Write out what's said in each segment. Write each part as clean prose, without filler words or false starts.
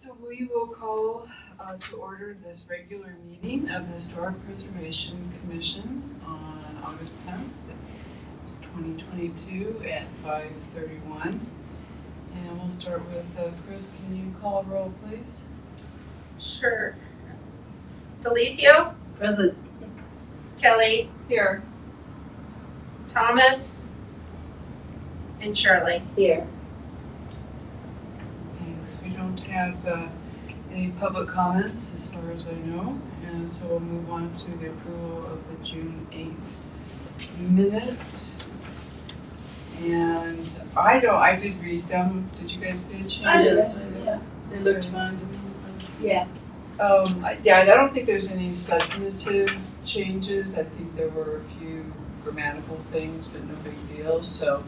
So we will call to order this regular meeting of the Historic Preservation Commission on August 10th, 2022 at 5:31. And we'll start with Chris. Can you call a roll, please? Sure. Delicio? Present. Kelly? Here. Thomas? And Shirley? Here. Thanks. We don't have any public comments as far as I know, and so we'll move on to the approval of the June 8th minutes. And I did read them. Did you guys pay a chance? Yes. Yeah, they looked fine to me. Yeah. I don't think there's any substantive changes. I think there were a few grammatical things, but no big deal. So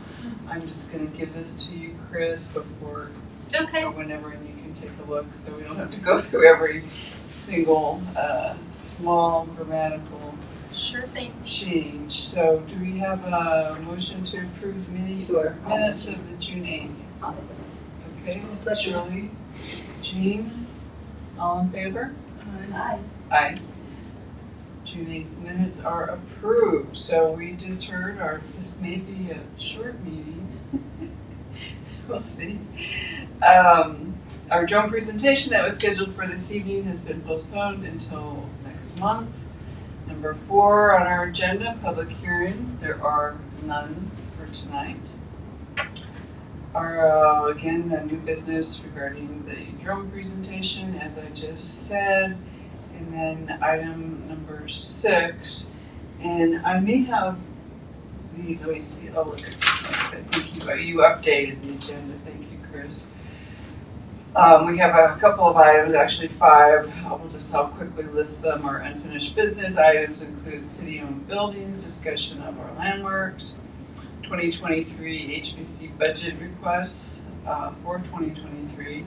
I'm just gonna give this to you, Chris, before Okay. or whenever, and you can take a look, so we don't have to go through every single small grammatical Sure thing. change. So do we have a motion to approve the minutes of the June 8th? Okay, I'll second. Shirley, Jean, all in favor? Hi. Aye. June 8th minutes are approved. So we just heard this may be a short meeting. We'll see. Our drone presentation that was scheduled for this evening has been postponed until next month. Number 4 on our agenda, public hearings. There are none for tonight. Our, again, a new business regarding the drone presentation, as I just said. And then item number 6, and I may have let me see, I'll look at this one, because I think you updated the agenda, thank you, Chris. We have a couple of items, actually 5, I'll quickly list them. Our unfinished business items include city-owned buildings, discussion of our landmarks, 2023 HPC budget requests for 2023,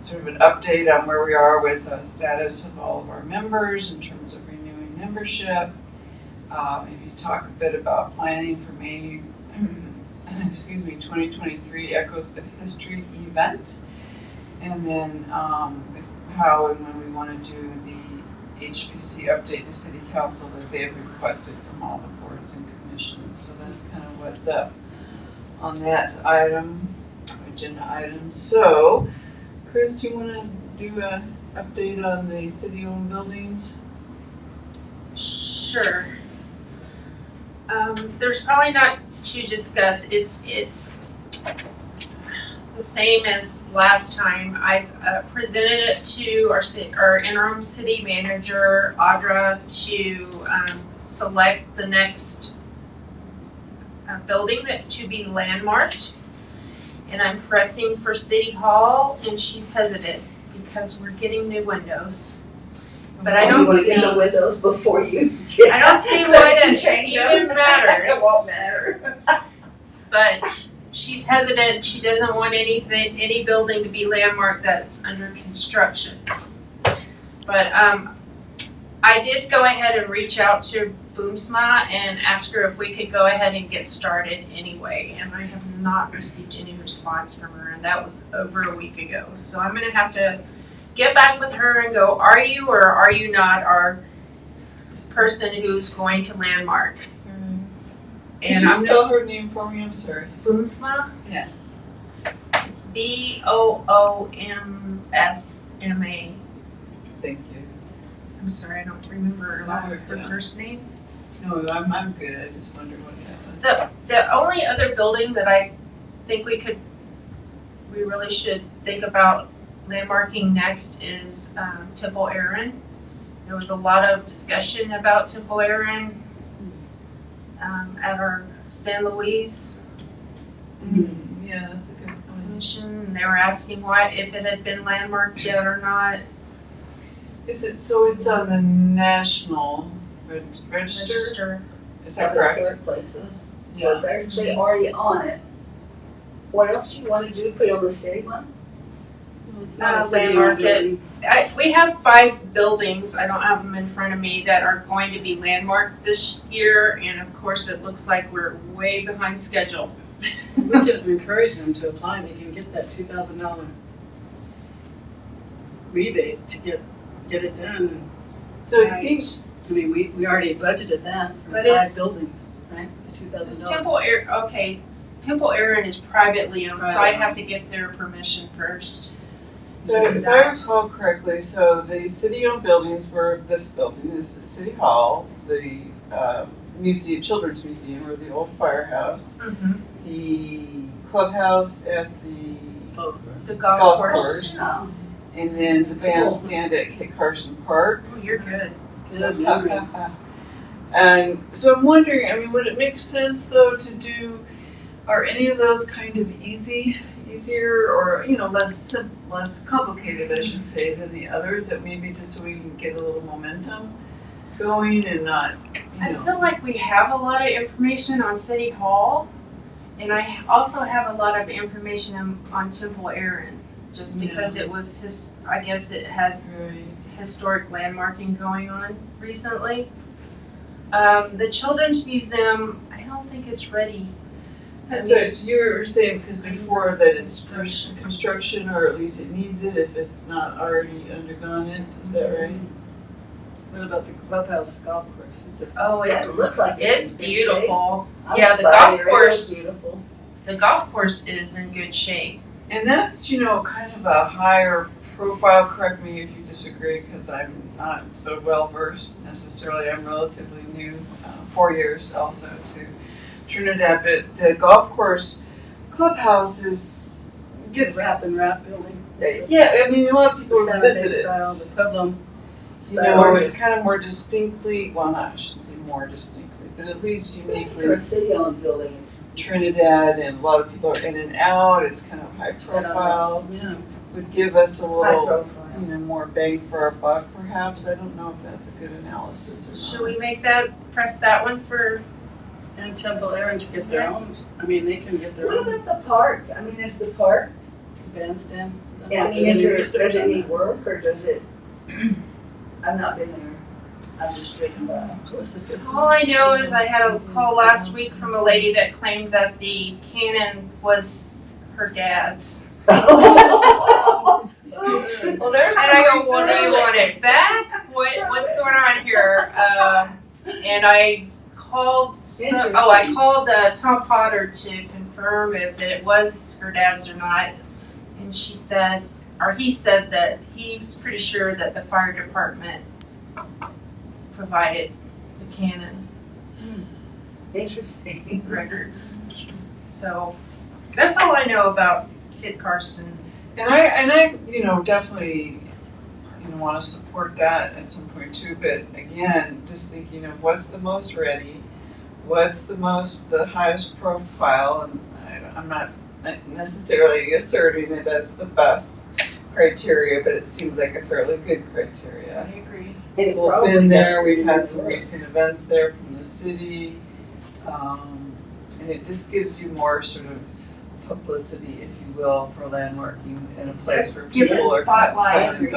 sort of an update on where we are with status of all of our members in terms of renewing membership. Maybe talk a bit about planning for May 2023 Echoes of History event. And then how and when we want to do the HPC update to City Council that they have requested from all the boards and commissions. So that's kind of what's up on that agenda item. So, Chris, do you want to do an update on the city-owned buildings? Sure. There's probably not to discuss. It's the same as last time. I've presented it to our interim city manager, Audra, to select the next building to be landmarked. And I'm pressing for City Hall, and she's hesitant because we're getting new windows. But I don't see. You want to get the windows before you. I don't see why that even matters. It won't matter. But she's hesitant. She doesn't want any building to be landmarked that's under construction. But I did go ahead and reach out to Boomsma and ask her if we could go ahead and get started anyway. And I have not received any response from her, and that was over a week ago. So I'm gonna have to get back with her and go, are you or are you not our person who's going to landmark? And And Could I'm you spell her name for me? I'm sorry. Boomsma? Yeah. It's Boomsma. Thank you. I'm sorry, I don't remember her first name. No, I'm good. I just wondered what happened. The only other building that I think we really should think about landmarking next is Temple Aaron. There was a lot of discussion about Temple Aaron at our San Luis Yeah, that's a good point. commission. They were asking if it had been landmarked yet or not. Is it, so it's on the National Register? Is that correct? Historic places. So Yeah. it's actually already on it. What else do you want to do? Put it on the city one? Well, it's not a Landmark city-owned it. building. We have 5 buildings, I don't have them in front of me, that are going to be landmarked this year, and of course it looks like we're way behind schedule. We could encourage them to apply, they can get that $2,000 rebate to get it done. So I think, I mean, we already budgeted that for But 5 is- buildings, right? The This $2,000. Temple Aaron is privately owned, so I'd have to get their permission first. so to do if I that. recall correctly, so the city-owned buildings were, this building is the City Hall, the museum, Children's Museum, or the old firehouse, the clubhouse at the The golf Golf course. course. Oh, and then the bandstand at Kit Carson Park. Oh, you're good. Good memory. And so I'm wondering, I mean, would it make sense though to do, are any of those kind of easier or, less complicated, I should say, than the others, that maybe just so we can get a little momentum going and not, I feel like we have a lot of information on City Hall, and I also have a lot of information on Temple Aaron, just because it was I guess it had Right. historic landmarking going on recently. The Children's Museum, I don't think it's ready. That's right, you were saying, because before that it's first construction, or at least it needs it if it's not already undergone it, is that right? What about the clubhouse golf course? Is it? Oh, yeah, it looks like it's in good shape. beautiful. I'm Yeah, the glad golf it is course- Beautiful. The golf course is in good shape. And that's, kind of a higher profile, correct me if you disagree, because I'm not so well versed necessarily, I'm relatively new, 4 years also to Trinidad, but the golf course clubhouse gets, The wrap and wrap building. It's yeah, I mean, a lot of the people 7-day visit style, it. the Pueblo style. It's kind of more distinctly, well, I shouldn't say more distinctly, but at least For a uniquely city-owned building, it's Trinidad, and a lot of people are in and out, it's kind of high profile, Yeah. would give us a high little, profile. more bang for our buck perhaps. I don't know if that's a good analysis or not. Should we press that one for And Temple Aaron to get their own. next? I mean, they can get their What own about the park? I mean, is the park, bandstand. yeah, I mean, does it need work or does it, I've not been there. I'm just reading about it. What was the 15th? All I know is I had a call last week from a lady that claimed that the cannon was her dad's. Well, there's And I go, well, do you want it back? What's going on here? And I called, Tom Potter to confirm if it was her dad's or not. And he said that he's pretty sure that the fire department provided the cannon Interesting. records. So that's all I know about Kit Carson. And I definitely, want to support that at some point too. But again, just thinking of what's the most ready, what's the highest profile, and I'm not necessarily asserting that that's the best criteria, but it seems like a fairly good criteria. I agree. And it We've probably been there, doesn't we've need had some work. recent events there from the city, and it just gives you more sort of publicity, if you will, for landmarking in a place where Give people us are spotlight. coming and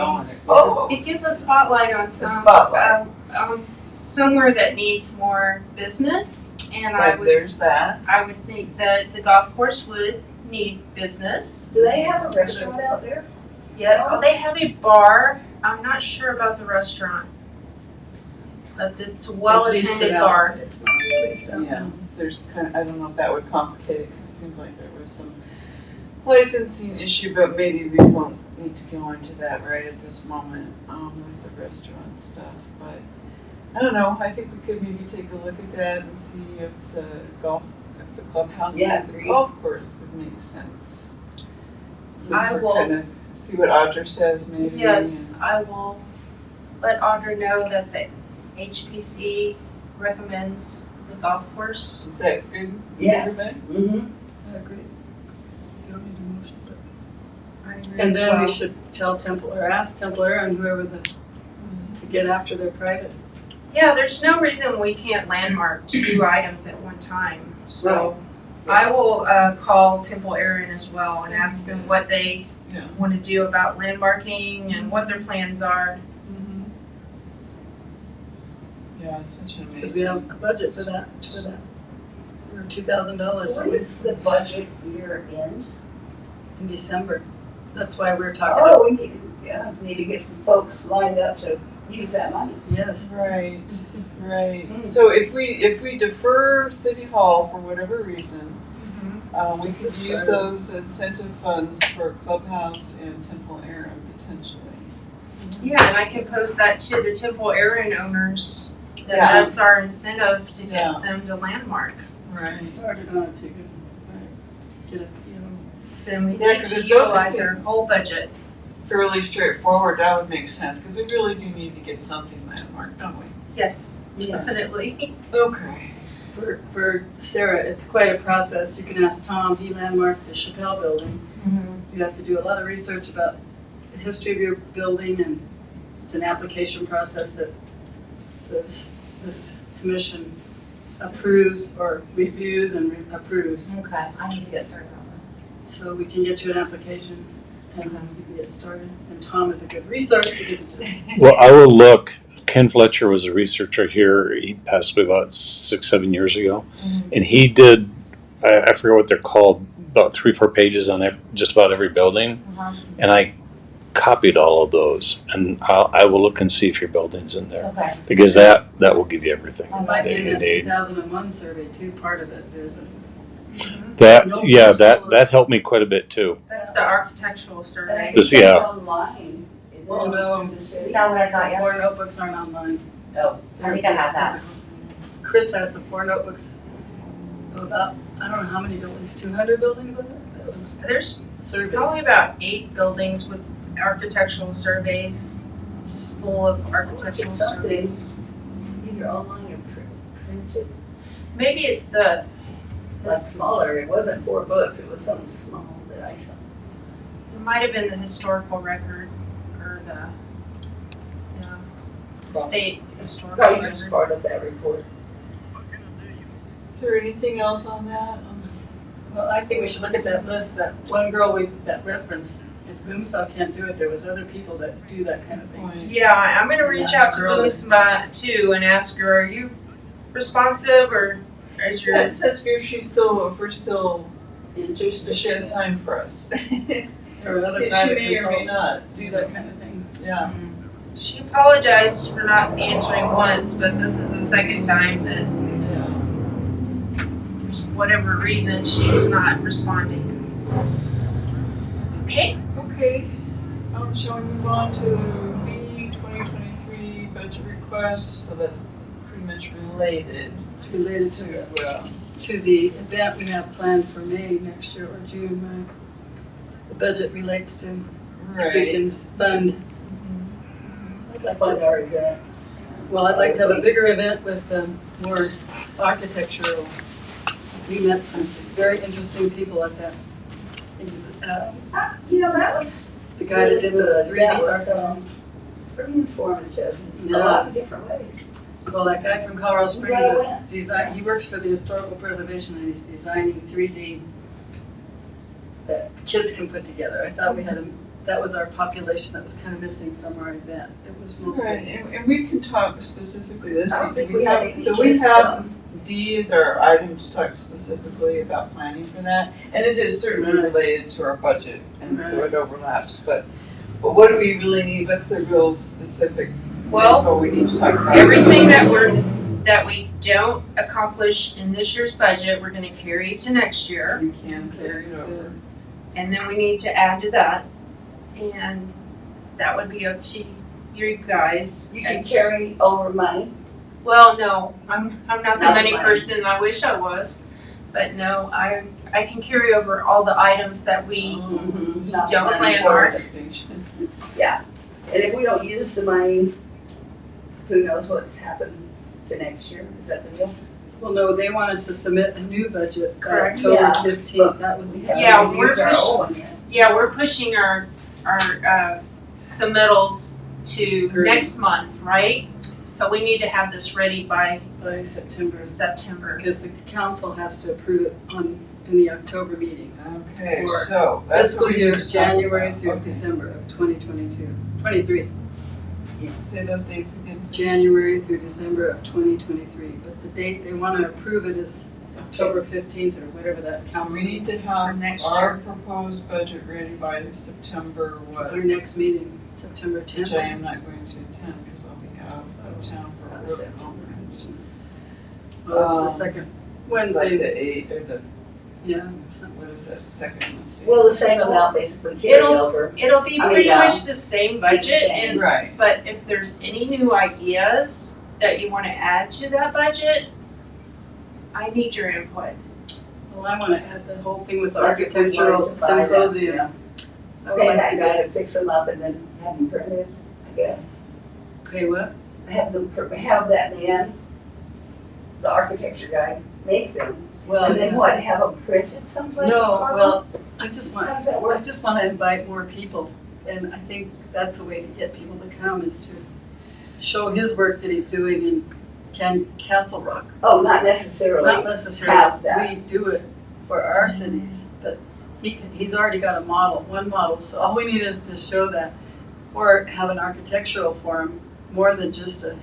going. It gives a spotlight on spotlight. on somewhere that needs more business, and There's that. I would think that the golf course would need business. Do they have a restaurant out there? Yeah, they have a bar. I'm not sure about the restaurant, but it's a well-attended bar. It's not released out. Yeah, there's I don't know if that would complicate it, because it seems like there was some licensing issue, but maybe we won't need to go into that right at this moment, with the restaurant stuff, but I don't know, I think we could maybe take a look at that and see if the clubhouse Yeah, and the agreed. golf course would make sense. Since I we're will- kinda, see what Audra says maybe. Yes, I will let Audra know that the HPC recommends the golf course. Is that good? Yes. Everybody? Mm-hmm. I agree. You don't need a motion, but. I agree And as then well. we should ask Temple Aaron, whoever to get after their private. Yeah, there's no reason we can't landmark 2 items at one time. So I will call Temple Aaron as well and ask them what they Yeah. want to do about landmarking and what their plans are. Yeah, it's such an Because we amazing. have a budget for that, for $2,000, When don't we? does the budget year end? In December. That's why we're talking, Oh, we need to get some folks lined up to use that money. yes. Right, right. So if we defer City Hall for whatever reason, we could use those incentive funds for Clubhouse and Temple Aaron potentially. Yeah, and I can post that to the Temple Aaron owners, that Yeah. that's our incentive to Yeah. get them to landmark. Right. Started on it, so you can get it, So we Yeah, need 'cause to if those utilize are- our whole budget. Fairly straightforward, that would make sense, because we really do need to get something landmarked, don't we? Yes, Yeah. definitely. Okay. For Sarah, it's quite a process. You can ask Tom, he landmarked the Chappelle building. You have to do a lot of research about the history of your building, and it's an application process that this commission approves or reviews and approves. Okay, I need to get started on that. So we can get you an application and you can get started. And Tom is a good resource because it just, Well, I will look. Ken Fletcher was a researcher here. He passed away about 6-7 years ago. And he did, I forget what they're called, about 3-4 pages on just about every building. And I copied all of those. And I will look and see if your building's in there. Okay. Because that will give you everything it might be in that that you need. 2001 survey too, part of it. There's a, That helped me quite a bit too. That's the architectural survey. This- It's yeah. online. Isn't Well, it? no. Through the city? Is that what I got the 4 yesterday? notebooks aren't online. Oh, I think I have that. Chris has the 4 notebooks of about, I don't know how many buildings, 200 buildings with it? That was There's the survey. probably about 8 buildings with architectural surveys, just full of architectural It's something. surveys. either online or printed. Maybe it's the, Like smaller, it wasn't 4 books, it was something small that I saw. it might have been the historical record or the, state historical Probably record. just part of that report. Is there anything else on that? On this? Well, I think we should look at that list, that one girl that referenced, if Boomsaw can't do it, there was other people that do that kind of thing. Point. Yeah, I'm gonna reach out to Girl that- Boomsma too and ask her, are you responsive or is your, Yeah, it says if we're still Interesting. if she has time for us. There were other She private may or may consultants not. that do that kind of thing. Yeah. she apologized for not answering once, but this is the second time that Yeah. for whatever reason she's not responding. Okay, Okay. Shall we move on to B 2023 budget requests? So that's pretty much related It's related to the event we have planned for May next year or June, right? The budget relates to if we can fund. I'd like Fund to, our event. well, I'd like to have a bigger event with more architectural. We met some very interesting people at that. You know, that was The guy that did the good. 3D That was art. pretty informative in a Yeah. lot of different ways. Well, that guy from Colorado Springs Yeah, is yeah. design. He works for the historical preservation and he's designing 3D that kids can put together. I thought we had that was our population that was kind of missing from our event. It was mostly. Right, and we can talk specifically this. I don't think week. we have any So we kids have come. D is our item to talk specifically about planning for that, and it is certainly Right. related to our budget, and so it overlaps. But what do we really need? What's the real specific well, info we need to talk about? everything that we don't accomplish in this year's budget, we're gonna carry to next year. We can carry it over. And then we need to add to that. And that would be up to you guys. You can carry over money. Well, no, I'm not the Not money money. person. I wish I was. But no, I can carry over all the items that we Mhm. Not don't money. landmark. Distinction. And if we don't use the money, who knows what's happened to next year? Is that the deal? Well, no, they want us to submit a new budget by Correct. October Yeah. 15th. That was We haven't Yeah, even we're used our push- old one yet. Yeah, we're pushing our submittals to Great. next month, right? So we need to have this ready by by September September. because the council has to approve it in the October meeting. Okay, For so that's Fiscal what we year need to talk January about. through Okay. December of 23. Say those dates again. January through December of 2023. But the date they want to approve it is October 15th or whatever that So council we need to For have next our year. proposed budget ready by September what? our next meeting, September Which 10th. I am not going to attend because I'll be out of town for a work conference. Well, it's the second It's like Wednesday. the 8th or the, Yeah. what is that, second, let's see. Well, the same amount basically carry over. It'll be I mean, pretty yeah. much the same budget same. and, Right, but if there's any new ideas that you wanna add to that budget, I need your input. Well, I want to add the whole thing with the Like if we wanted architectural to buy that, symposium. yeah. I would Pay like that to guy get, to fix them up and then have them printed, I guess. pay what? Have them, have that man, the architecture guy, make them. Well, And then yeah. what, have them printed someplace? in No, Carmel? well, I just How want, does that I work? just want to invite more people. And I think that's a way to get people to come is to show his work that he's doing in Castle Rock. Oh, not Not necessarily. necessarily, have that. we do it for our cities, but he's already got a model, one model, so all we need is to show that. Or have an architectural forum, more than just a,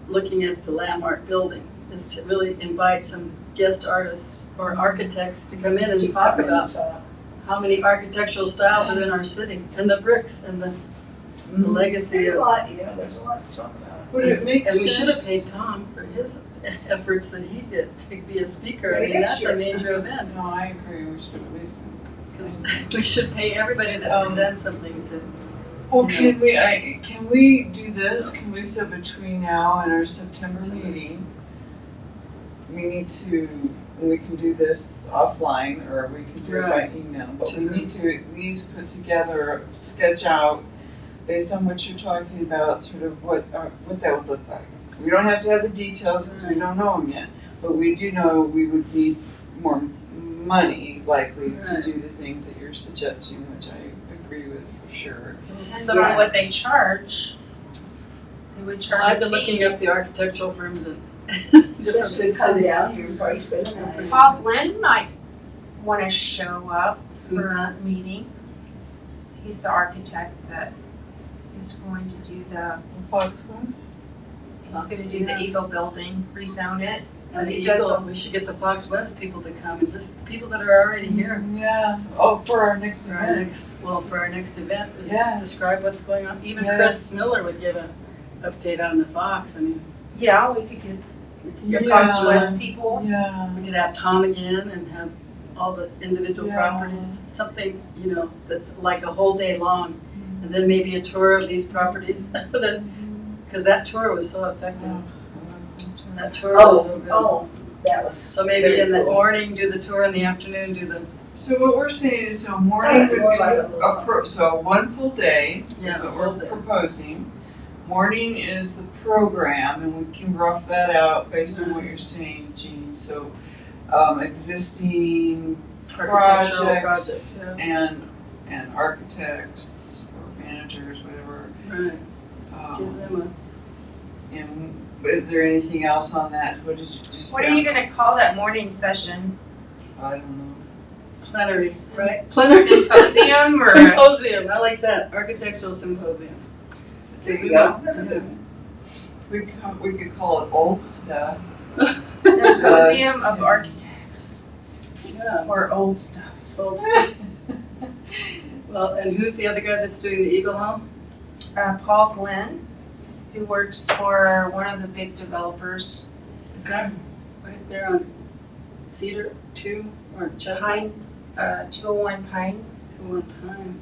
looking at the landmark building, is to really invite some guest artists or architects to come in and talk about how many architectural styles are in our city, and the bricks, and the legacy There's a of. lot, there's a lot to talk about. would it make And sense? we should have paid Tom for his efforts that he did to be a speaker. I mean, Yeah, that's sure. a major event. No, I agree, we should at least. 'Cause we should pay everybody that presents something to. Well, can we do this, can we, so between now and our September meeting, we can do this offline, or we can do it by email, but we need to at least put together, sketch out, based on what you're talking about, sort of what that would look like. We don't have to have the details, because we don't know them yet, but we do know we would need more money, likely, to do the things that you're suggesting, which I agree with for sure. Depends on what they charge. They would charge I've a been fee. looking up the architectural firms and different Especially big come cities. down here and probably spend the night. Paul Glenn might wanna show up Who's for that? a meeting. He's the architect that is going to do he's gonna do the Eagle building, rezone it. And the He does Eagle, we should get the Fox West people to come, and just the people that are already here. Yeah, oh, for our next For our event. next event, is to Yeah. describe what's going on. Even Yes. Chris Miller would give an update on the Fox. I mean, Yeah, we could get we could your get Yeah. Fox West people. Yeah. We could have Tom again and have all the individual Yeah. properties, something, that's like a whole day long. And then maybe a tour of these properties, because that tour was so effective. That tour was so good. Oh, that was. So maybe in the very cool. morning, do the tour, in the afternoon, do the, So what we're saying is, so morning would More be like a so one full day is yeah, what full we're day. proposing. Morning is the program, and we can rough that out based on what you're saying, Jean. So, existing Architectural projects projects, and architects or managers, whatever. Right, give them And is there anything else on that? What did you just What say? are you gonna call that morning session? I don't know. a plenary, right? Symposium or? Symposium, I like that, architectural symposium. There We you go. want- That's good. We could call it old stuff. Symposium of Architects, Yeah, or old stuff. old stuff. Well, and who's the other guy that's doing the Eagle Home? Paul Glenn, who works for one of the big developers, Is that right there on Cedar 2 or Chestnut? Pine, 201 Pine. 201 Pine.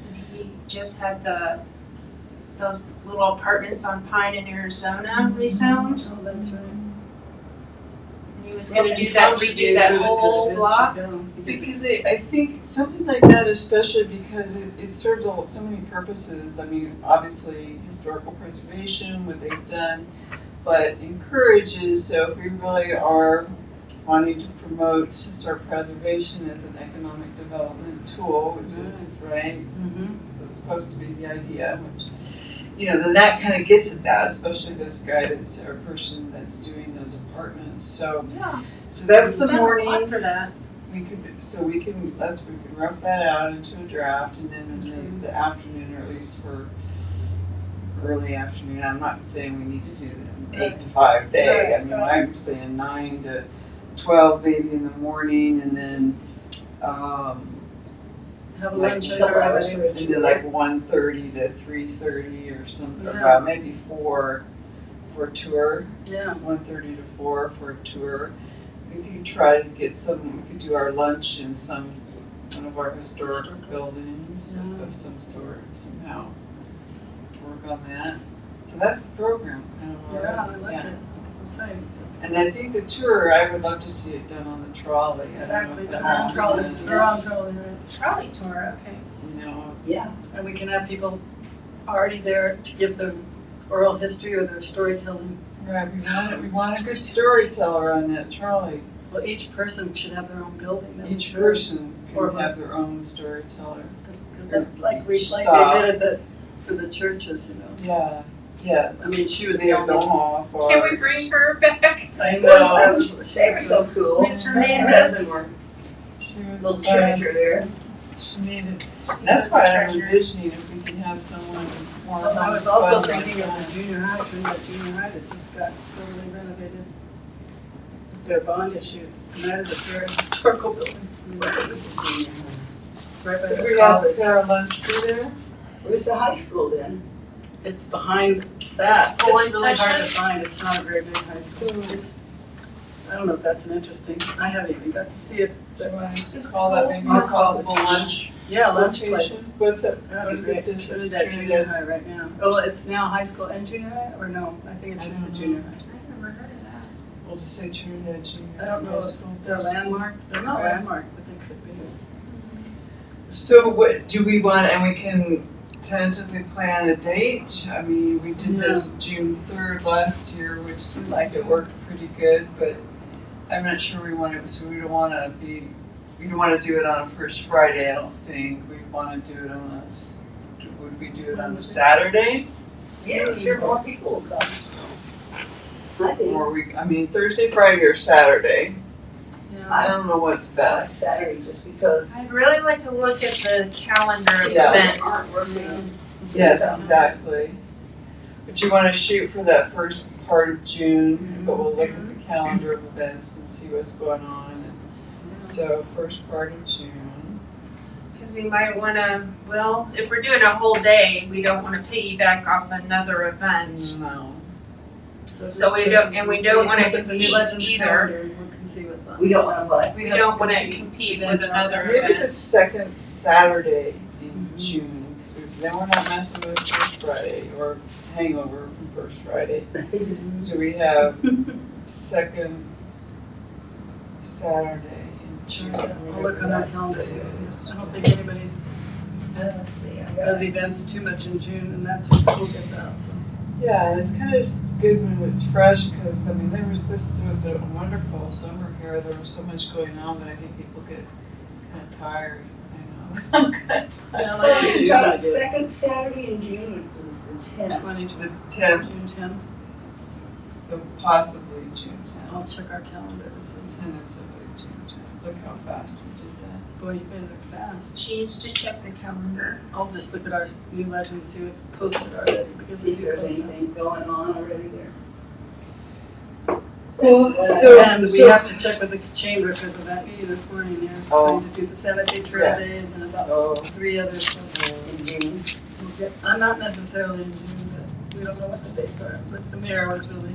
And he just had those little apartments on Pine in Arizona rezoned. Oh, that's right. And he was gonna do that, redo that whole block. Because I think something like that, especially because it serves so many purposes. I mean, obviously historical preservation, what they've done, but encourages, so if we really are wanting to promote historic preservation as an economic development tool, which is, right, Mm-hmm. that's supposed to be the idea, which, then that kind of gets at that, especially this guy or person that's doing those apartments. So that's the He's done a lot morning. for that. We can rough that out into a draft, and then in the afternoon, or at least for early afternoon. I'm not saying we need to do an 8 to 5 day. I mean, I'm saying 9 to 12 maybe in the morning, and then Have a like, lunch couple hour. hours for a and then tour. like 1:30 to 3:30 or something. Yeah. Well, maybe 4 for a tour. Yeah, 1:30 to 4 for a tour. We could try to get we could do our lunch in one of our historic buildings Yeah. of some sort, somehow work on that. So that's the program, kind of. yeah, I like Yeah. it. I'm saying, that's And I think the tour, I would love to see it done on the trolley. I don't know exactly, if tour that on makes trolley, sense. tour on trolley, right. Trolley tour, okay. You know, Yeah, And we can have people already there to give the oral history or their storytelling. right, we want a good storyteller on that trolley. Well, each person should have their own building. That'd be Each good. person Or can have their own storyteller. Like Stop. they did it for the churches, you know. Yeah, yes. I mean, she was the They only. don't off or. Can we bring her back? I That know. was- they were so cool. Miss Her Hernandez. husband She were was little the best. treasure there. She needed, that's why I'm envisioning if we can have someone more. Well, I was also thinking of the junior high, Trinidad Junior High that just got totally renovated. Their bond issue, and that is a very historical building. It's right by Did the we have college. our lunch be there? Where's the high school then? It's behind that. School It's really hard to session? find. It's not a very big high school. It's- I don't know if that's an interesting, I haven't even got to see it. Do you want to If call that maybe school's a not possible closed. lunch Yeah, lunch place. location? What's it, what That'd is be it, great. just Trinidad Junior High right now. Oh, it's now high school and junior high, or no? I think it's I just the don't junior know. high. I've never heard of that. We'll just say Trinidad Junior. I don't know High if School. they're landmark, they're not Okay. landmark, but they could be. So what, do we want, and we can tentatively plan a date? I mean, we did this June 3rd last year, which seemed like it worked pretty good, but I'm not sure we want to, so we don't want to do it on a first Friday, I don't think. We want to do it on would we do it on a Wednesday. Saturday? Yeah, sure, more people will come. I think, Or Thursday, Friday, or Saturday? I Yeah. don't know what's I like best. Saturday just because I'd really like to look at the calendar of Yeah. events. aren't working. Yes, exactly. But you want to shoot for that first part of June, but we'll look at the calendar of events and see what's going on. And so first part of June. Because we might want to, well, if we're doing a whole day, we don't want to piggyback off another event. No. So just we check don't- and and see. we don't wanna Look at the New compete Legends either. calendar and we can see what's on. We don't wanna what? We have don't want to compete compete with events on another Maybe the event. second Saturday in June, because then we're not messing with First Friday or hangover from First Friday. So we have second Saturday in June. I'll look on our calendar, so I don't think anybody's Let's see. does events too much in June, and that's when school gets out, so. Yeah, and it's kind of good when it's fresh because this was a wonderful summer here. There was so much going on, but I think people get kind of tired. I know. I'm kind of Yeah, So like you June, got I do. second Saturday in June is the 10th. 20 The to 10th, June 10th. so possibly June 10th. I'll check our calendars. Tentatively June 10th. Look how fast we did that. Boy, you guys are fast. She needs to check the calendar. I'll just look at our New Legends, see what's posted already, because See we if do there's post them. anything going on already there. Well, That's so- what And we so- have to check with the chamber because of that meeting this morning, they're Oh. trying to do the Saturday Trail Yeah. Days and about Oh. 3 others. So in June. we'll get- I'm not necessarily in June, but we don't know what the dates are, but the mayor was really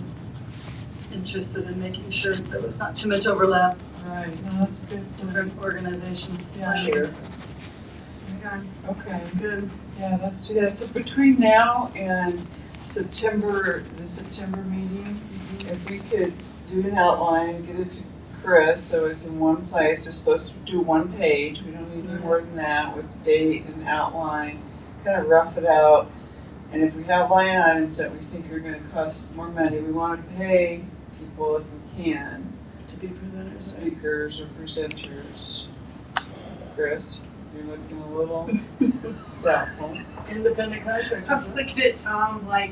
interested in making sure there was not too much overlap, Right, no, that's good. different organizations. Yeah. Sure. Right on. Okay, That's good. yeah, let's do that. So between now and the September meeting, if we could do an outline, get it to Chris, so it's in one place, just supposed to do one page, we don't need any more than that, with date and outline, kind of rough it out. And if we have line items that we think are gonna cost more money, we wanna pay people if we can, To be presented. speakers or presenters. Chris, you're looking a little doubtful. Independent contractor. I'm looking at Tom like,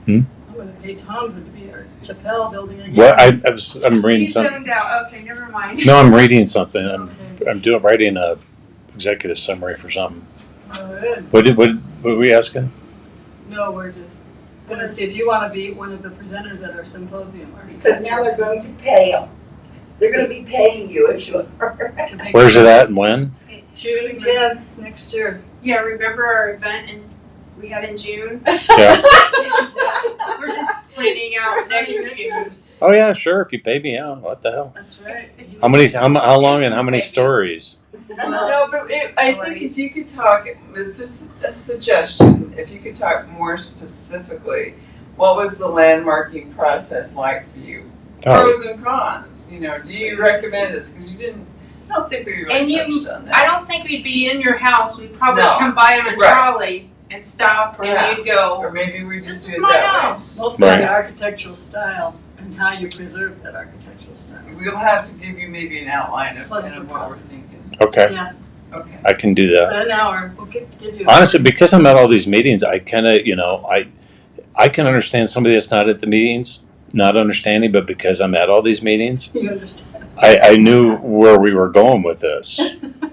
I'm gonna pay Tom to be our Chappelle building again. Well, I'm reading he's something. zoned out. Okay, never mind. No, I'm reading something. Okay. I'm writing a executive summary for something. Oh, good. What were we asking? No, we're just gonna see if you wanna be one of the presenters at our symposium. Because now they're going to pay them. They're gonna be paying you if you are. Where's it at and when? June 10th next year. Yeah, remember our event we had in June? Yeah. We're just planning out next year. Oh yeah, sure. If you pay me out, what the hell? That's right. How long and how many stories? No, but I think if you could talk, it's just a suggestion, if you could talk more specifically, what was the landmarking process like for you? Oh, Pros and cons, you know, do you recommend this? Because I don't think we really touched on that. I don't think we'd be in your house. We'd probably No. come by on a Right. trolley and stop, and Perhaps. you'd go, Or maybe we just "This do is it my that house." Mostly Right. the architectural style and how you preserve that architectural style. way. We'll have to give you maybe an outline of Plus kind of the what we're process. thinking. okay. Yeah, Okay. I can do that. but an hour, we'll give you. Honestly, because I'm at all these meetings, I kind of, I can understand somebody that's not at the meetings, not understanding, but because I'm at all these meetings, You understand? I knew where we were going with this.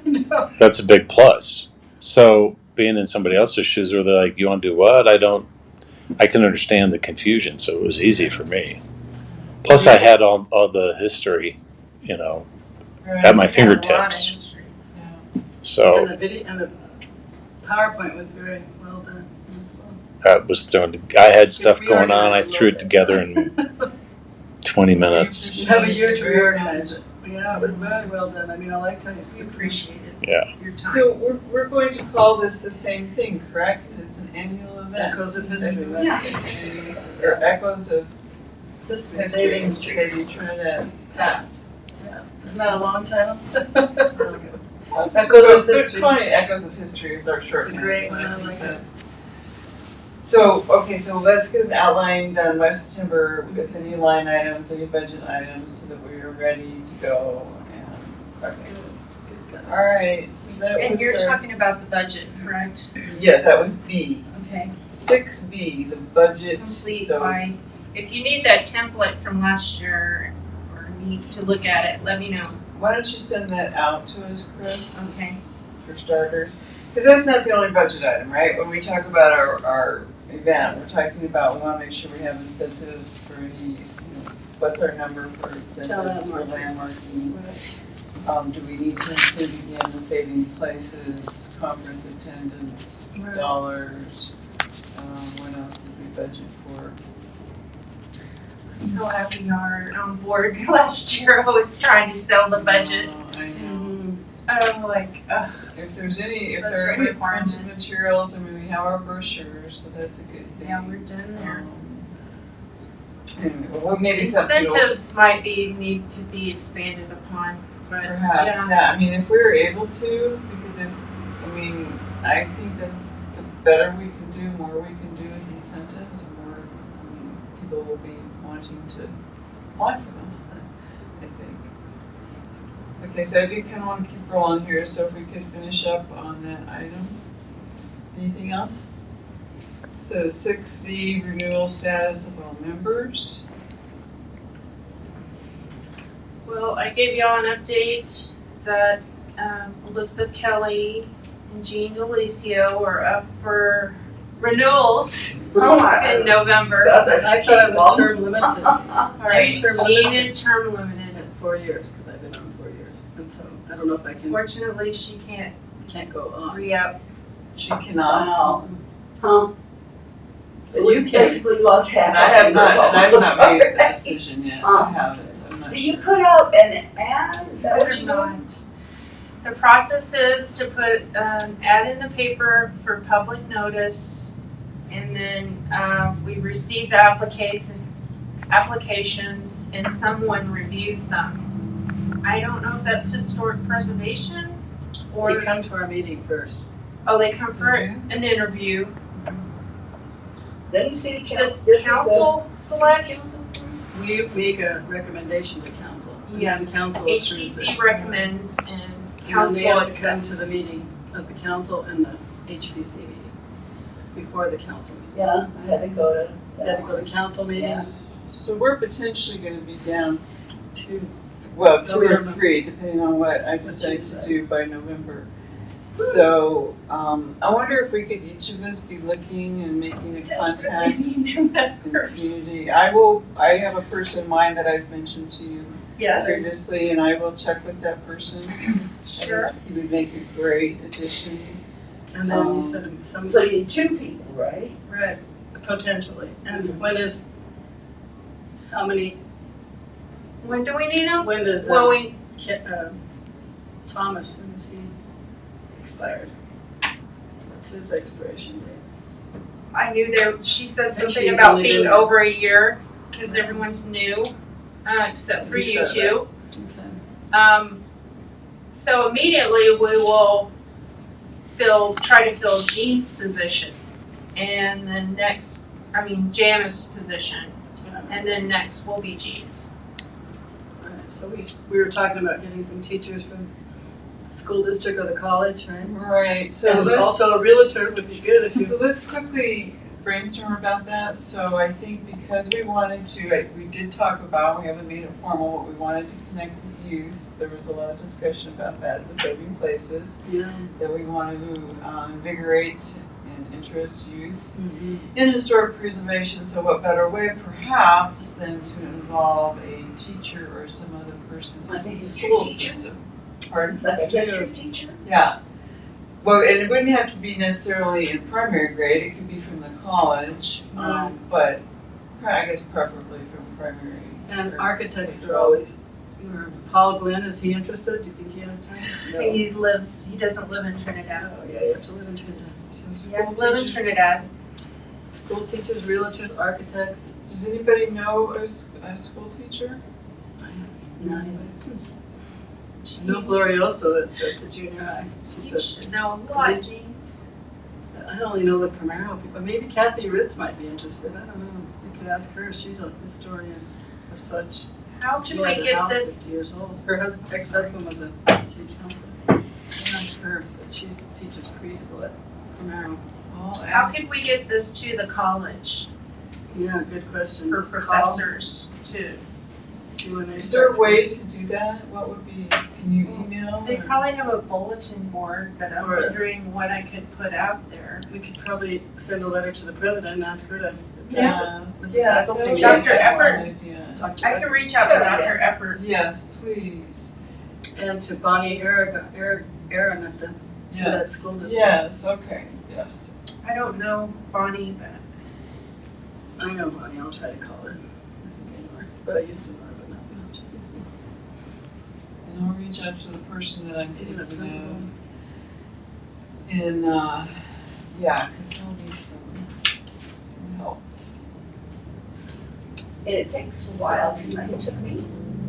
No. That's a big plus. So being in somebody else's shoes where they're like, you want to do what? I can understand the confusion, so it was easy for me. Plus I had all the history, at my "We got a lot of fingertips. history." So And the video, and the PowerPoint was very well done as well. that was I had stuff going on. I threw it together in 20 minutes. You have a year to reorganize it. Yeah, it was very well done. I mean, I liked how you We skipped. appreciate it. Yeah. Your time. So we're going to call this the same thing, correct? It's an annual event. Echoes of history, right? Yeah. Or echoes of History, history, saving saving Trinidad's past. Yeah. Isn't that a long title? Echoes Echoes of History. Echoes of History is our short It's a name. great so one, I think like that- it. So, okay, so let's get an outline done by September with any line items, any budget items, so that we are ready to go. And, okay. All right, so that And was you're our- talking about the budget, correct? Yeah, that was B. Okay. 6B, the budget. Complete So by, if you need that template from last year or need to look at it, let me know. why don't you send that out to us, Chris? Okay. For starters, because that's not the only budget item, right? When we talk about our event, we're talking about, we want to make sure we have incentives for any, what's our number for incentives for landmarking? Do we need to include again the saving places, conference attendance, Right. dollars? What else did we budget for? I'm so happy you are on board. Last year I was trying to sell the budget. I know. Mhm. I'm like, If there are Budget any requirement. printed materials, I mean, we have our brochures, so that's a good thing. yeah, we're done there. Anyway, well, maybe something will- Incentives might need to be expanded upon, but Perhaps, yeah. yeah, I mean, if we're able to, because I think that's the better we can do, more we can do with incentives, and more, people will be wanting to apply for them, I think. Okay, so I do kind of want to keep rolling here, so if we could finish up on that item. Anything else? So 6C, renewal status of all members. Well, I gave y'all an update that Elizabeth Kelly and Jean Delicio were up for renewals in November. I thought it was term limited. All right, term Jean limited. is term limited. At 4 years, because I've been on 4 years. And so I don't know if I Fortunately, she can't can't go on. re-up. She cannot. Wow. Huh? But So you we can. basically lost half And I have not, our and I've members not made already. a decision yet. I haven't. I'm not Do sure. you put out an ad? Is that what Better you do? not. The process is to put ad in the paper for public notice, and then we receive the applications, and someone reviews them. I don't know if that's historic preservation They or come to our meeting first. they come for an interview. Then city Does council. council select? We make a recommendation to council. and then Yes. council approves HPC it. recommends and And then they council have to come to accepts. the meeting of the council and the HPC meeting before the council meeting. Yeah, I had to go to. You have to go to council meeting. Yeah. So we're potentially gonna be down two or November. three, depending on what I decide to decide. do by November. So, I wonder if we could each of us be looking and making a contact Desperately need new in the members. community. I have a person in mind that I've mentioned to you Yes, previously, and I will check with that person. sure. I think he would make a great addition. And then you said some, So you need 2 people, right? right, potentially. And when is, how many, When do we need them? when does, Well, we, Thomas, when is he expired? What's his expiration date? I knew there, she said Actually, something he's about only being been- over a year, cause everyone's new, except for He's you got two. Okay. So immediately we will try to fill Jean's position. And then Janice's position. Yeah. And then next will be Jean's. Alright, so we were talking about getting some teachers from the school district or the college, right? Right, so And let's, also a realtor would be good if you, so let's quickly brainstorm about that. So I think because we wanted to, we did talk about, we haven't made it formal, but we wanted to connect with youth. There was a lot of discussion about that at the Saving Places, yeah. that we wanted to invigorate and interest youth Mhm. in historic preservation. So what better way perhaps than to involve a teacher or some other person Like in a the history school teacher? system. Pardon? Like a history teacher? Yeah. Well, and it wouldn't have to be necessarily in primary grade, it could be from the college, Right. but I guess preferably from primary. And architects are always, Paul Glenn, is he interested? Do you think he has time? No. He doesn't live in Trinidad. Oh, yeah, you have to live in Trinidad. So You school have to live in teacher, Trinidad. School teachers, realtors, architects. does anybody know a school teacher? No. No Glorioso at the junior high. She's You the, should know a lot, police- Jean. I only know the Primero people. Maybe Kathy Ritz might be interested. I don't know. You could ask her. She's a historian as such. How She can we has a get house this, 50 years old. Her ex-husband was a city councilor. Ask her, but she teaches preschool at Primero. Well, how ask- could we get this to the college Yeah, good question. for Just call, professors too? see when they Is there start a way to do that? What would be, can you email? They or- probably have a bulletin board, but I'm Or- wondering what I could put out there. We could probably send a letter to the president and ask her to address Yeah, it. with yeah, the that would faculty. be Dr. an excellent Effort. idea. Talk to I her. can reach out to Dr. Effort. Yes, please. And to Bonnie Aaron at the Trinidad Yes, School District. yes, okay, yes. I don't know Bonnie, but I know Bonnie, I'll try to call her. I think I know her, but I used to know her, but not much. And I'll reach out to the person that I'm Even a thinking principal. of. And, yeah, because he'll need some help. And it takes a while, it seemed like it took me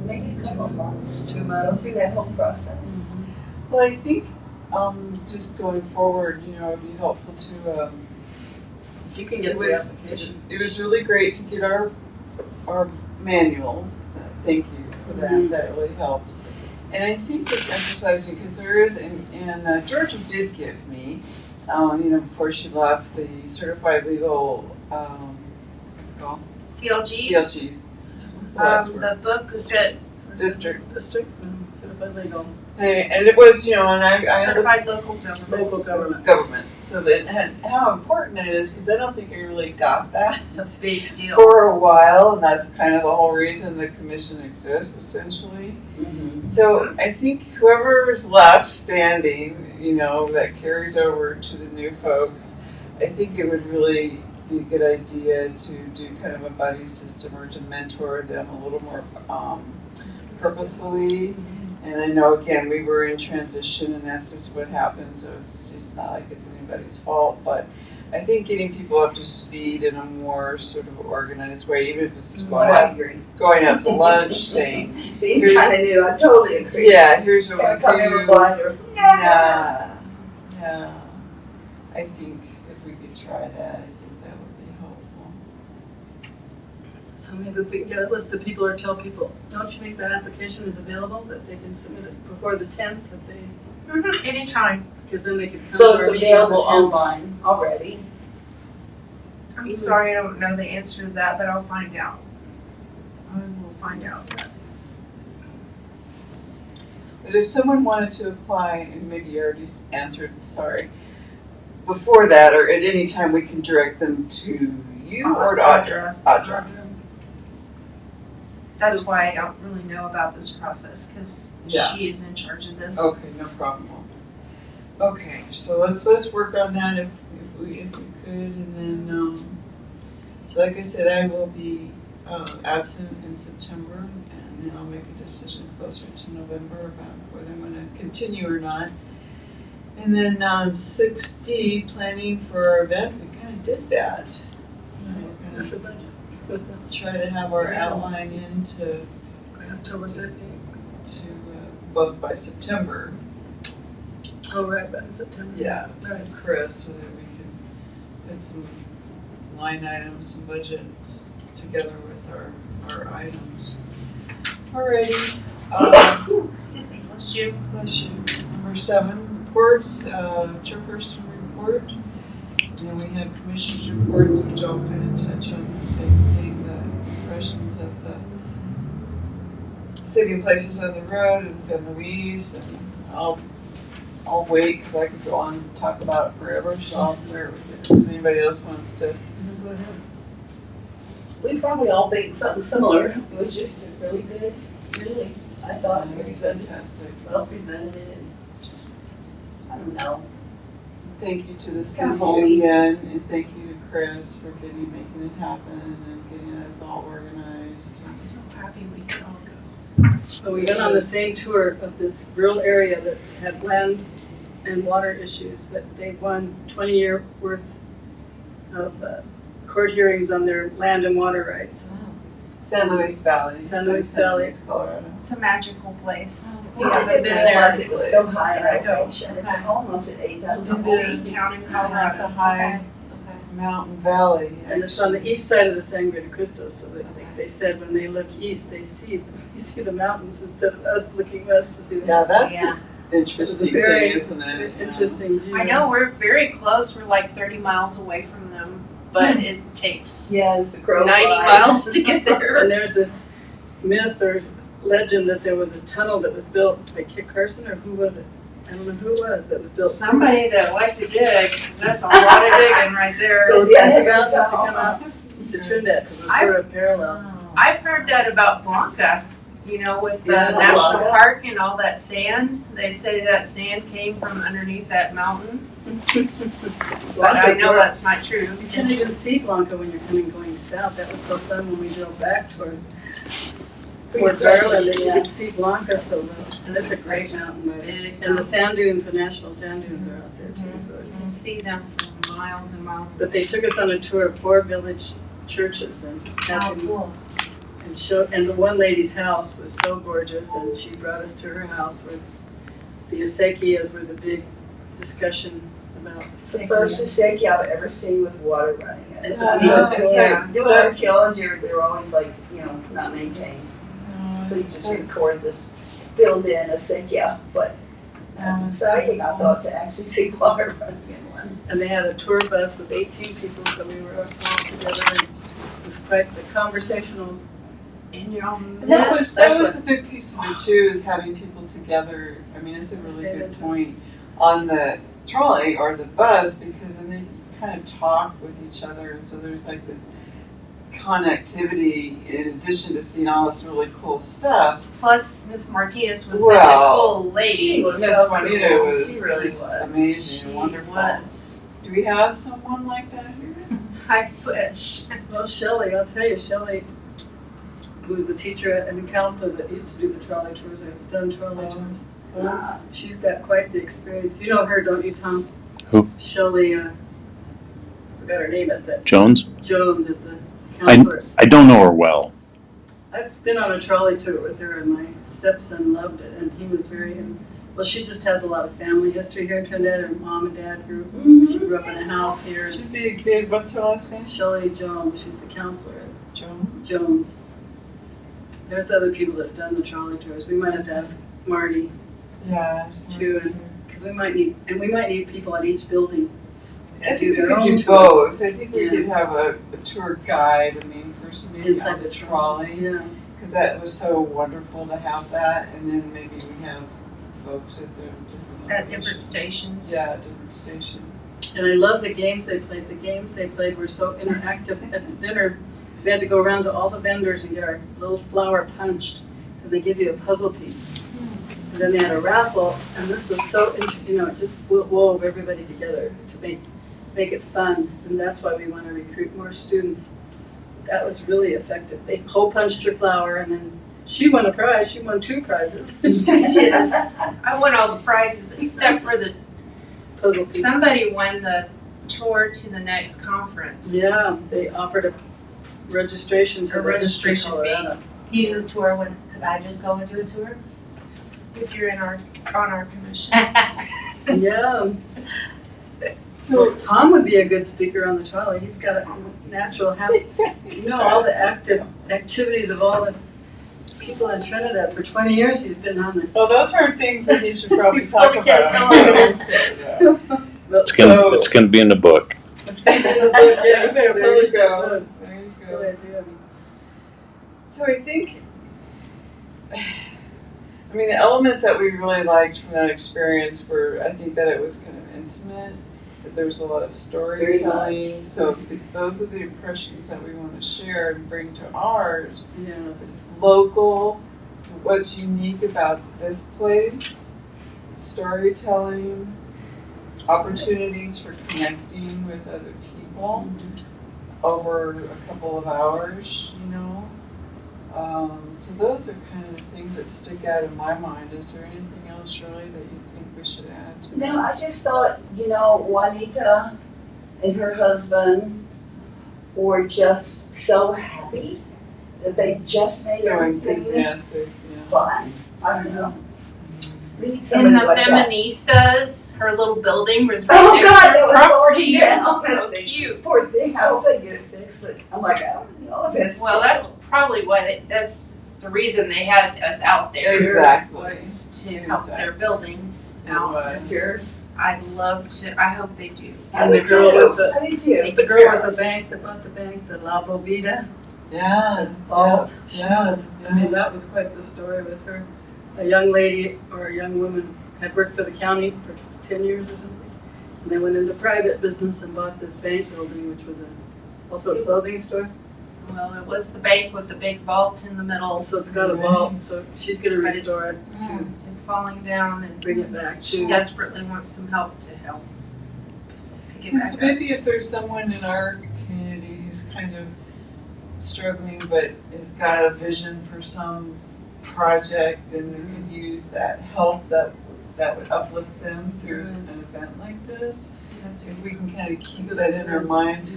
maybe a couple of months 2 to go months. through that whole process. Well, I think, just going forward, it'd be helpful to, If you can it get the was, application. it was really great to get our manuals. Thank you for that, Mhm. that really helped. And I think just emphasizing, because there is, and Georgia did give me, before she left, the certified legal, what's it called? CLGs, CLG. What's the last word? the book that District. District, certified legal, And it was, and I looked certified local government. local government. government, so that, and how important it is, because I don't think I really got that It's a big deal. for a while, and that's kind of the whole reason the commission exists, essentially. So I think whoever's left standing, that carries over to the new folks, I think it would really be a good idea to do kind of a buddy system or to mentor them a little more purposefully. And I know, again, we were in transition and that's just what happened, so it's not like it's anybody's fault, but I think getting people up to speed in a more sort of organized way, even if it's just Oh, I agree. going out to lunch, saying, Being Here's- kind of new, I totally agree. yeah, here's Just what gotta come in we with do. blinders. Yeah, yeah. I think if we could try that, I think that would be helpful. So maybe if we can get a list of people or tell people, don't you think that application is available, that they can submit it before the 10th, that they, Mhm, anytime. because then they could come to So our it's meeting on the available 10th. online already. I'm sorry, I don't know the answer to that, but I'll find out. I will find out. But if someone wanted to apply, and maybe you already answered, sorry, before that or at any time, we can direct them to you or to Audra? Audra. That's why I don't really know about this process, because Yeah. she is in charge of this. Okay, no problem. Okay, so let's work on that if we could, and then so like I said, I will be absent in September, and then I'll make a decision closer to November about whether I'm going to continue or not. And then 6D, planning for our event, we kind of did that. We're With the budget, with going to try to have our outline into October 15th. to both by September. Oh, right, by September. Yeah, to Right. Chris, so that we can put some line items, some budget together with our items. Alrighty, Excuse me, bless you. bless you. Number 7, reports, chairperson report. And then we have commissioners reports, which all kind of touch on the same thing, the impressions of the saving places on the road and San Luis, and I'll wait because I could go on and talk about it forever, so I'll start with it. If anybody else wants to. Go ahead. We probably all think something similar. It was just really good, really. I thought it was Fantastic. well presented and just, I don't know. Thank you to the Kinda city homey. again, and thank you to Chris for making it happen and getting us all organized. I'm so happy we could all go. So we went on the same tour of this rural area that's had land and water issues, that they've won 20-year worth of court hearings on their land and water rights. San Luis Valley. San Luis Valley. Colorado. It's a magical place. We We haven't been there. It was so high in I know. elevation. It's almost at 8,000 It's the feet. biggest town in It's a Colorado. high mountain valley. And it's on the east side of the Sangre de Cristo, so they said when they look east, they see the mountains instead of us looking west to see the Yeah, mountains. that's an interesting very thing, isn't it? Yeah. Interesting view. I know, we're very close, we're like 30 miles away from them, but it takes Yes, the crow 90 flies. miles to get there. And there's this myth or legend that there was a tunnel that was built by Kit Carson, or who was it? I don't know who it was that was built. Somebody that liked to dig, that's a lot of digging right there. Go It's Yeah, in the mountains to tunnel. come out to Trinidad, because it's sort of parallel. I've heard that about Blanca, you know, with the Yeah, national Blanca. park and all that sand. They say that sand came from underneath that mountain, but I know that's not true. You can't even see Blanca when you're going south. That was so fun when we drove back toward Fort Garland, and you could see Blanca so well. And it's a great mountain, right? Big And the sand dunes, the national sand dunes are out there too, so You it's. can see them for miles and miles. But they took us on a tour of 4 village churches and had them cool. and the one lady's house was so gorgeous, and she brought us to her house where the acequias were the big discussion about. It's the first mistake I've ever seen with water running. It It was was so so yeah. Doing our kilns, they're always like, not maintained. So you just record this filled in acequia, but that's exciting, I thought, to actually see water running in one. And they had a tour bus with 18 people, so we were all together, and it was quite the conversational. And you'll And that miss. was a big piece of it too, is having people together. I mean, it's a really good point on the trolley or the bus, because then they kind of talk with each other, and so there's like this connectivity in addition to seeing all this really cool stuff. Plus, Miss Martinez was such a Well, cool lady. She was Miss so Juanita cool. was She really just was. amazing She and wonderful. was. Do we have someone like that here? I wish. Well, Shelley, I'll tell you, Shelley, who was the teacher and the counselor that used to do the trolley tours, or has done trolley tours. She's got quite the experience. You know her, don't you, Tom? Who? Shelley, I forgot her name at the Jones? Jones at the counselor. I don't know her well. I've been on a trolley tour with her, and my stepson loved it, and he was very. Well, she just has a lot of family history here in Trinidad. Her mom and dad she grew up in a house here. Should be good. What's her last name? Shelley Jones, she's the counselor at Joan. Jones. There's other people that have done the trolley tours. We might have to ask Marty Yeah. too, because we might need people at each building. I do think we their could own do tour. both. I think we Yeah. could have a tour guide, a main person maybe Inside on the the trolley, Yeah. because that was so wonderful to have that. And then maybe we have folks at the At different stations. Yeah, at different stations. And I love the games they played. The games they played were so interactive. At the dinner, we had to go around to all the vendors and get our little flower punched. And they give you a puzzle piece. And then they had a raffle, and this was so, it just wove everybody together to make it fun. And that's why we want to recruit more students. That was really effective. They hole punched your flower, and then she won a prize. She won 2 prizes. I won all the prizes except for the, Puzzle piece. somebody won the tour to the next conference. Yeah, they offered a registration to A registration fee. Colorado. You do a tour, could I just go and do a tour? If you're on our commission. Yeah. So Tom would be a good speaker on the trolley. He's got a natural habit. You know, all the activities of all the people in Trinidad. For 20 years, he's been on the. well, those are things that he should probably talk We can't about. tell him. Yeah. It's gonna be in the book. It's gonna be in the book. Yeah, you better There publish you that go. book. There you Good go. idea. So I think, I mean, the elements that we really liked from that experience were, I think that it was kind of intimate, that there was a lot of storytelling. So those are the impressions that we want to share and bring to ours. Yeah. It's local, what's unique about this place, storytelling, opportunities for connecting with other people over a couple of hours, you know. So those are kind of the things that stick out in my mind. Is there anything else, Shirley, that you think we should add to No, that? I just thought, Juanita and her husband were just so happy that they just made So everything enthusiastic, yeah. fun. I don't know. We need In somebody the like that. Feministas, her little building was right Oh, next God, to that her was property. horrible. It was Yeah. so cute. Poor thing, I hope they get it fixed, but I'm like, I don't know if it's. Well, that's probably why that's the reason they had us out there. Exactly. Was to help their buildings out. Right. Here. I'd love to, I hope they do. And the girl with I do too. the girl with the bank that bought the bank, the La Bovida, Yeah. the vault. Yeah. I mean, that was quite the story with her. A young lady or a young woman had worked for the county for 10 years or something. And they went into private business and bought this bank building, which was also a clothing store. Well, it was the bank with the big vault in the middle. So it's got a vault, so she's gonna But restore it to It's falling down and bring it back she to. desperately wants some help to help pick it And back so up. maybe if there's someone in our community who's kind of struggling but has got a vision for some project and they could use that help that would uplift them through an event like this. If we can kind of keep that in our minds,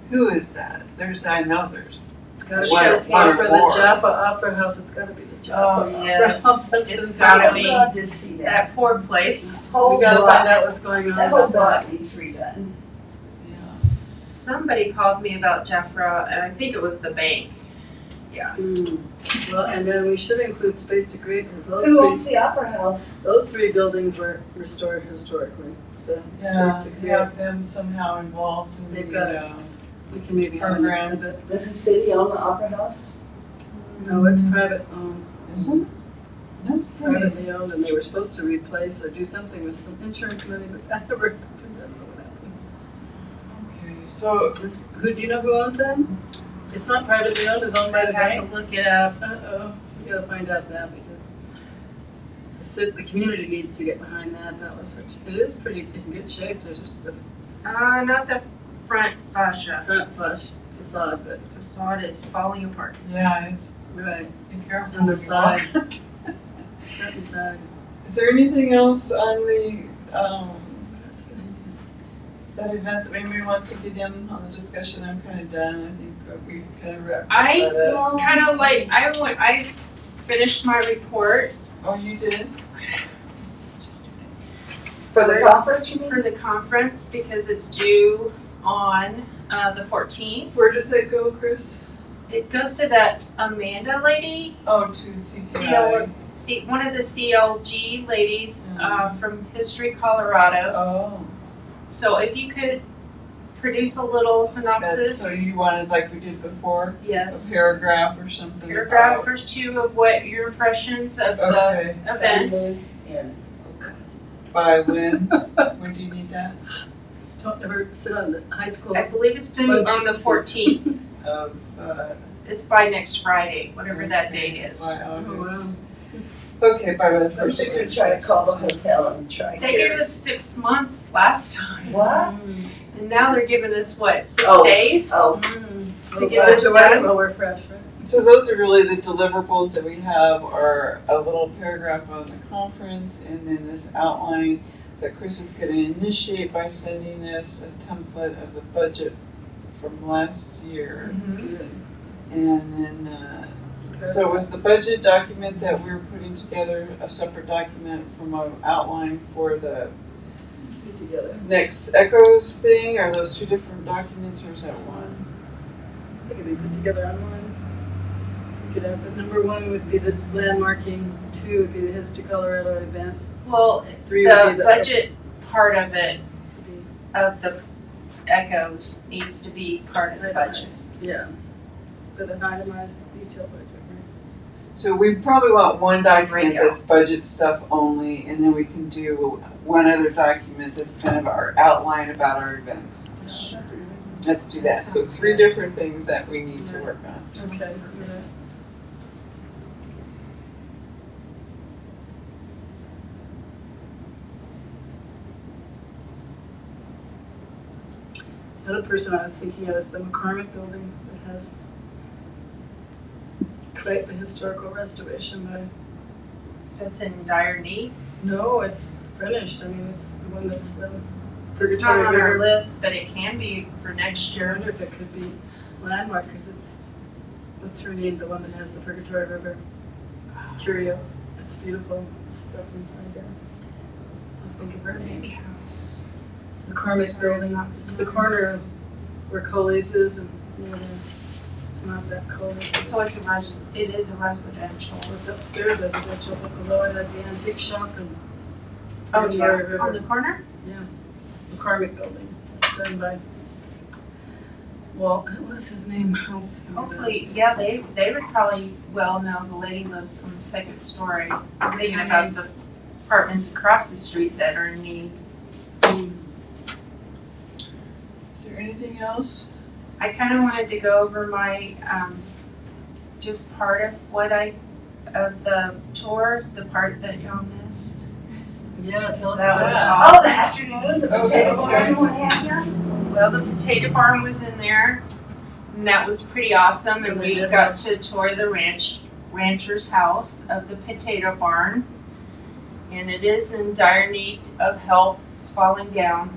who is that? I know there's. It's gotta One or- be one or for the more. Jaffa Opera House, it's gotta be the Jaffa Oh, Opera yes. House. That's It's the gotta I'm be. glad to see that. That poor place. Whole We gotta block- find out what's going on That whole about that. block needs redone. Yeah. Somebody called me about Jeffra, and I think it was the bank. Well, and then we should include Space to Create, because Who owns the Opera House? those 3 buildings were restored historically. The Yeah, Space to to Create, have them somehow involved in They've the, got we can maybe have an Program. exhibit. Does the city own the Opera House? No, it's private owned, isn't it? No, it's private. privately owned, and they were supposed to replace or do something with some insurance money, but that never happened. I don't know what happened. Okay, so Who, do you know who owns that? It's not privately owned, it's owned by I the have bank? to look it up. Uh-oh, we gotta find out that, because the community needs to get behind that. That was it is pretty in good shape. There's just a Not the front fascia. front facade, but Facade is falling apart. yeah, it's right, be careful. on the when you side, walk. front and side. Is there anything else on the That's a good idea. that event that anybody wants to get in on the discussion? I'm kind of done. I think we've kind of wrapped I that up. kind of like, I finished my report. Oh, you did? For the conference, you mean? For the conference, because it's due on the 14th. Where does that go, Chris? It goes to that Amanda lady, Oh, to CCI. one of the CLG ladies from History, Colorado. Oh, So if you could produce a little So synopsis. you wanted, like we did before, a Yes. paragraph or something? Paragraph or two of what your impressions of the Okay, event. And by when? When do you need that? Don't ever sit on the high school. I believe it's due on the 14th. Of, It's by next Friday, whatever that date is. by Oh, August. wow. Okay, by the I'm first. just gonna try to call the hotel and try. They gave us 6 months last time, What? and now they're giving us what, 6 Oh. days Oh, to get this So right done? while we're fresh, right? So those are really the deliverables that we have, are a little paragraph on the conference and then this outline that Chris is gonna initiate by sending us a template of the budget from last year. Good. And then, so was the budget document that we were putting together a separate document from an outline for the Good together. next Echoes thing? Are those two different documents or is that one? They could be put together online. You could have, the number 1 would be the landmarking, 2 would be the History Colorado event, Well, 3 would be the budget part of it, of the Echoes, needs to be part of the budget. Yeah, but an itemized detail budget, So we probably want one document Breakout. that's budget stuff only, and then we can do one other document that's kind of our outline about our event. right? That's a good idea. Let's do that. So Sounds 3 good. different things that we need to work on. Okay, yeah. The other person I was thinking of is the McCormick building that has quite the historical restoration by, That's in dire need. no, it's finished, I mean, it's the one that's the It's not on Purgatory our River. list, but it can be for next I year. wonder if it could be landmark, because it's, what's her name, the one that has the Purgatory River curios. It's beautiful stuff inside there. I'll think of her name. House. McCormick Sorry, building, not it's the corner of where Coley's is and near there. It's not that Coley's. So it is a residential. It's upstairs residential, but below it has the antique shop and Oh, Purgatory yeah, on River. the corner? McCormick building. It's done by, well, what was his name? Hopefully, yeah, they would probably well know, the lady lives on the 2nd story. I'm thinking her about the apartments across the street that are in need. Is there anything else? I kind of wanted to go over my, just part of of the tour, the part that y'all missed. Yeah, tell us That about was it. awesome. Oh, the afternoon, the potato barn, what have you? Well, the potato barn was in there, and that was pretty awesome, and we got to tour the rancher's house of the potato barn. And it is in dire need of help, it's falling down.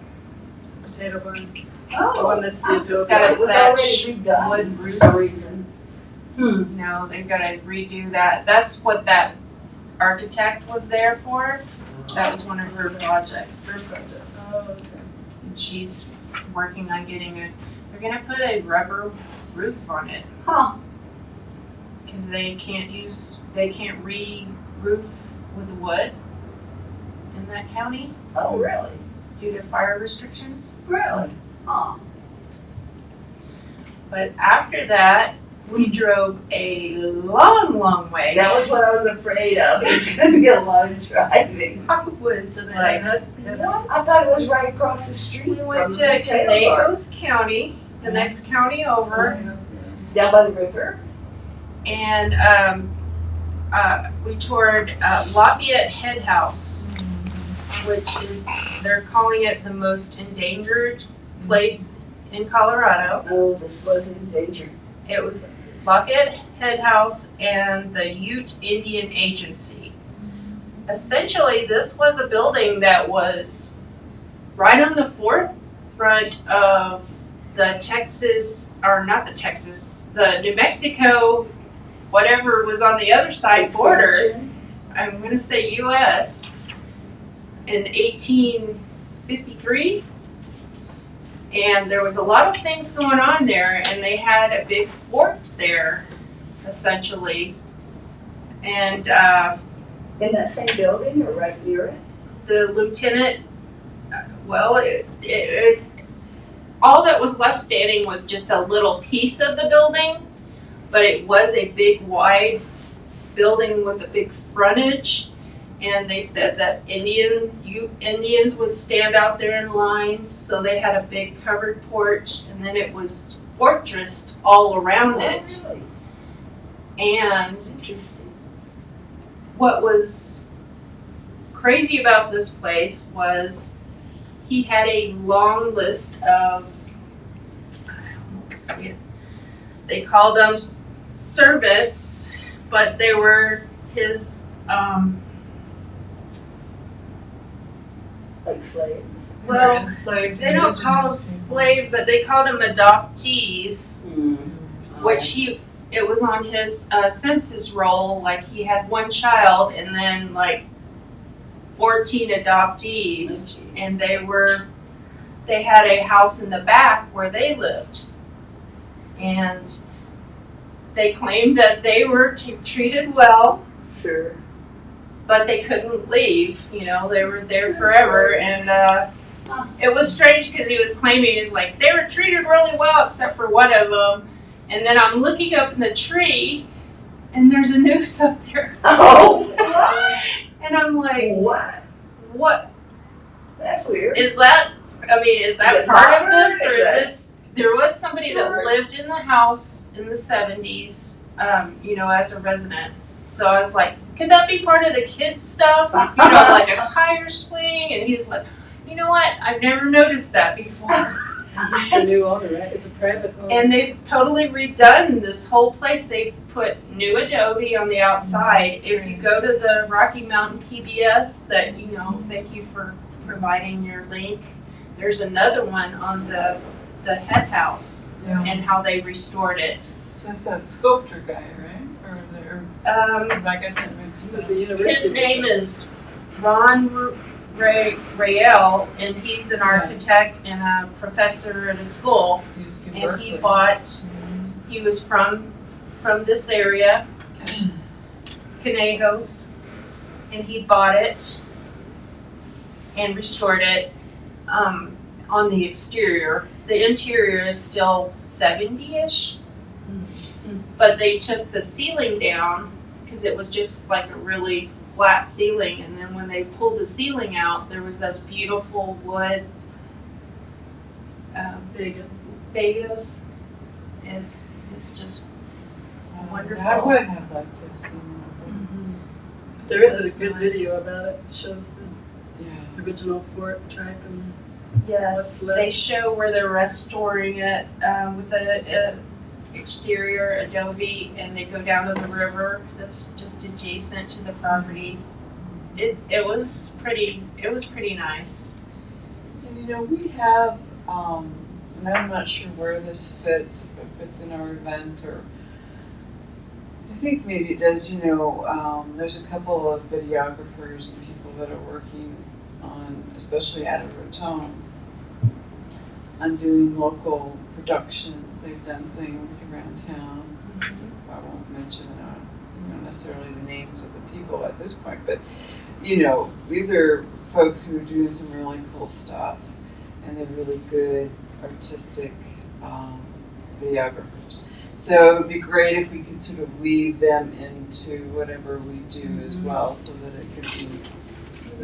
Potato barn. The Oh, one that's the It's adobe. got it was thatch already redone wood for roof. some reason. No, they've gotta redo that, that's what that architect was there for, that was one of her projects. Oh, okay. And she's working on getting they're gonna put a rubber roof on it, Huh, cause they can't re-roof with wood in that county oh, really? due to fire restrictions. Really? Huh. But after that, we drove a long, long way. That was what I was afraid of, it's gonna be a lot of driving. I was So they like, had What? I thought it was right across the street we from went the to potato barn. Canagos County, the next county over, Down by the river? and we toured Lafayette Head House, which is, they're calling it the most endangered place in Colorado. Oh, this was endangered. It was Lafayette Head House and the Ute Indian Agency. Essentially, this was a building that was right on the forefront of the the New Mexico, whatever was on the other side border, Expansion. I'm gonna say US, in 1853. And there was a lot of things going on there, and they had a big fort there, essentially. And In that same building or right near it? the lieutenant, all that was left standing was just a little piece of the building, but it was a big wide building with a big frontage. And they said that Indians would stand out there in lines, so they had a big covered porch, and then it was fortressed all around it. Really? And Interesting. what was crazy about this place was he had a long list of, they called them servants, but they were his, Like slaves. well, enslaved they don't call them indigenous people. slave, but they called them adoptees, Mm. which it was on his census roll, like he had one child and then like 14 adoptees, and they had a house in the back where they lived. And they claimed that they were treated well, Sure. but they couldn't leave, they were there forever. And it was strange because he was claiming, he's like, they were treated really well except for one of them. And then I'm looking up in the tree and there's a noose up there. Oh, what? And I'm like, what That's weird. is that? Is that Is it part of modern? this, or Is is that- this? There was somebody that Sure. lived in the house in the 70s, as a residence. So I was like, could that be part of the kids' stuff? Like a tire swing? And he was like, you know what? I've never noticed that before. And he's the new owner, right? It's a private owner. And they've totally redone this whole place. They put new adobe on the outside. If you go to the Rocky Mountain PBS, that thank you for providing your link. There's another one on the head house Yeah. and how they restored it. So it's that sculptor guy, right? Or that guy that makes He was a university. His name is Ron Rael, and he's an architect and a professor at a school. used to And work he with. bought. He was from this area, Conejos, and he bought it and restored it on the exterior. The interior is still 70-ish, but they took the ceiling down because it was just like a really flat ceiling, and then when they pulled the ceiling out, there was this beautiful wood Vegas. It's just wonderful. I would have liked to have seen that. There is That's a good nice. video about it. It shows the Yeah. original fort track and Yes, What's left? they show where they're restoring it with the exterior adobe, and they go down to the river that's just adjacent to the property. It was pretty nice. And we have, and I'm not sure where this fits, if it fits in our event or, I think maybe it does, there's a couple of videographers and people that are working on, especially out of Raton, on doing local productions. They've done things around town. I won't mention necessarily the names of the people at this point, but these are folks who are doing some really cool stuff, and they're really good artistic videographers. So it would be great if we could sort of weave them into whatever we do as well, so that it could be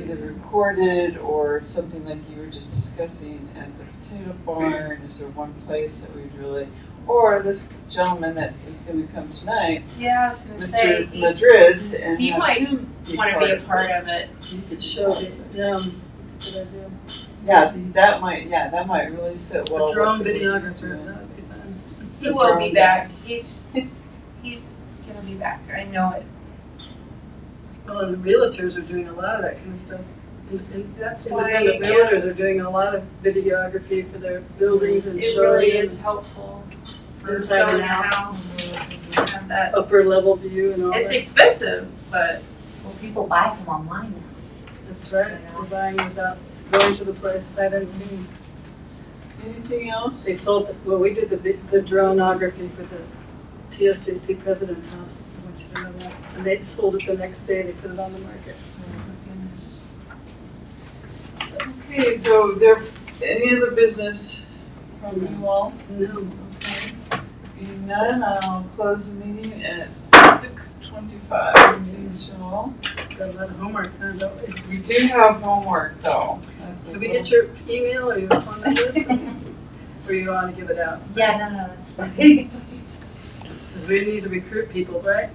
either recorded or something like you were just discussing at the potato barn. Is there one place that we'd really, or this gentleman that is going to come tonight, Yeah, I was gonna say Mr. Madrid, and he have might him want to be a part of this. it. He could show be it. part of it. Good idea. Yeah, that might really fit well. A drone with what he's videographer, doing. that would be fun. He will be back. He's gonna be back. I know it. Well, and the realtors are doing a lot of that kind of stuff. That's why Independent realtors are doing a lot of videography for their buildings and it showing really them is helpful for inside selling and a out. house to have that. upper level view and all It's that. expensive, but Well, people buy from online now. That's right, they're buying without going to the place, sight unseen. Anything else? They sold, well, we did the dronography for the TSJC president's house, I want you to know that. And they sold it the next day, they put it on the market. Okay, so there, any other business from you all? No. Being none, I'll close the meeting at 6:25. Thank you all. Got a lot of homework, huh, don't we? We do have homework though. That's a Did we little- get your email or your phone number? Or you want to give it out? Yeah, no, that's fine. Because we need to recruit people, right?